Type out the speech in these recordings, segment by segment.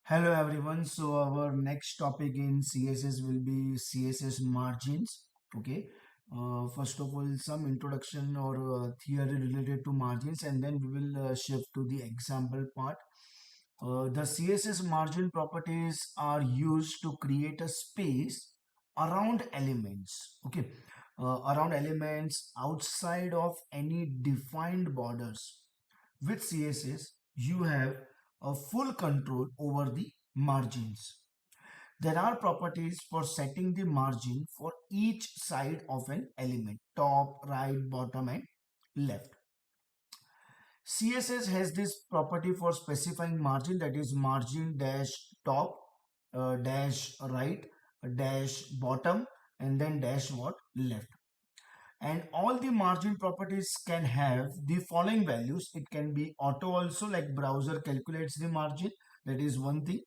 Hello everyone. So our next topic in CSS will be CSS margins. Okay. First of all, some introduction or theory related to margins, and then we will shift to the example part. The CSS margin properties are used to create a space around elements. Okay. Around elements outside of any defined borders. With CSS, you have a full control over the margins. There are properties for setting the margin for each side of an element, top, right, bottom, and left. CSS has this property for specifying margin, that is margin dash top, dash right, dash bottom, and then dash what left. And all the margin properties can have the following values. It can be auto also, like browser calculates the margin. That is one thing.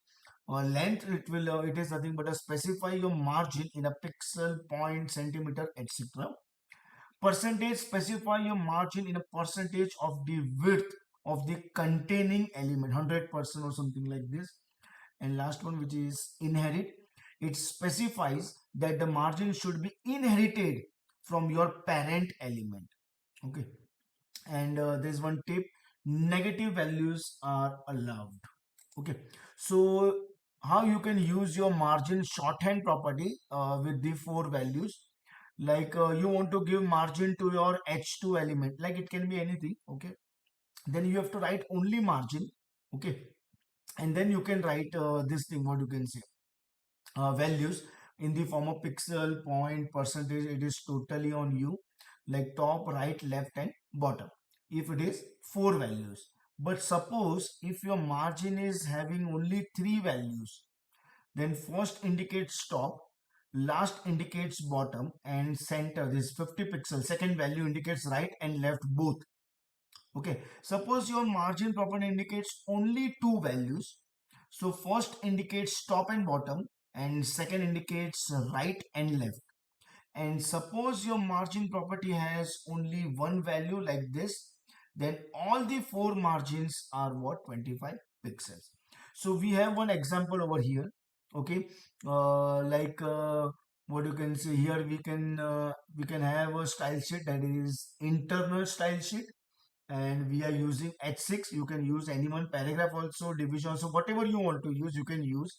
Length, it is nothing but a specify your margin in a pixel, point, centimeter, etc. Percentage, specify your margin in a percentage of the width of the containing element, 100% or something like this. And last one, which is inherit, it specifies that the margin should be inherited from your parent element. Okay. And there's one tip: negative values are allowed. Okay. So how you can use your margin shorthand property with the four values. Like you want to give margin to your h2 element, like it can be anything. Okay, then you have to write only margin. Okay, and then you can write this thing, what you can say, values in the form of pixel, point, percentage. It is totally on you, like top, right, left, and bottom, if it is four values. But suppose if your margin is having only three values, then first indicates top, last indicates bottom, and center, this 50 pixels, second value indicates right and left both. Okay, suppose your margin property indicates only two values. So first indicates top and bottom, and second indicates right and left. And suppose your margin property has only one value, like this, then all the four margins are what? 25 pixels. So we have one example over here. Okay, like what you can see here, we can have a style sheet, that is internal style sheet, and we are using H6. You can use any one, paragraph also, division also, whatever you want to use, you can use.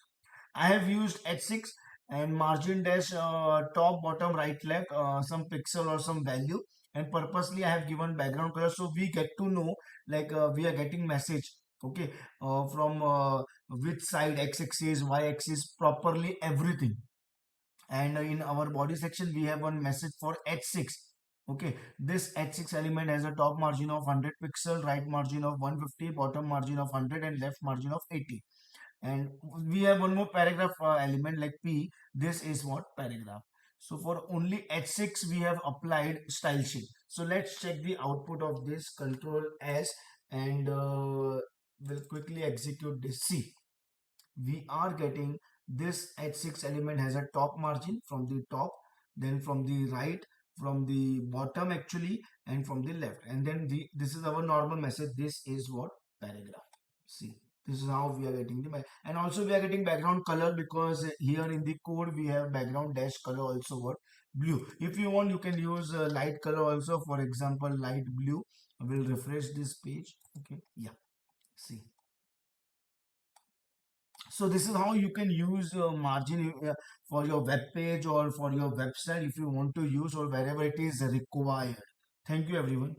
I have used H6 and margin dash top, bottom, right, left, some pixel or some value, and purposely I have given background color, so we get to know, like we are getting message. Okay, from which side, x axis, y axis, properly everything. And in our body section we have one message for H6. Okay, this H6 element has a top margin of 100 pixel, right margin of 150, bottom margin of 100, and left margin of 80. And we have one more paragraph element, like P. This is what? Paragraph. So for only H6 we have applied style sheet. So let's check the output of this. Control S, and we'll quickly execute this. See, we are getting this H6 element has a top margin from the top, then from the right, from the bottom actually, and from the left. And then this is our normal message. This is what? Paragraph. See, this is how we are getting the, and also we are getting background color, because here in the code we have background dash color also, what? Blue. If you want, you can use light color also, for example light blue. I will refresh this page. Okay, yeah, see. So this is how you can use margin for your web page or for your website, if you want to use, or wherever it is required. Thank you everyone.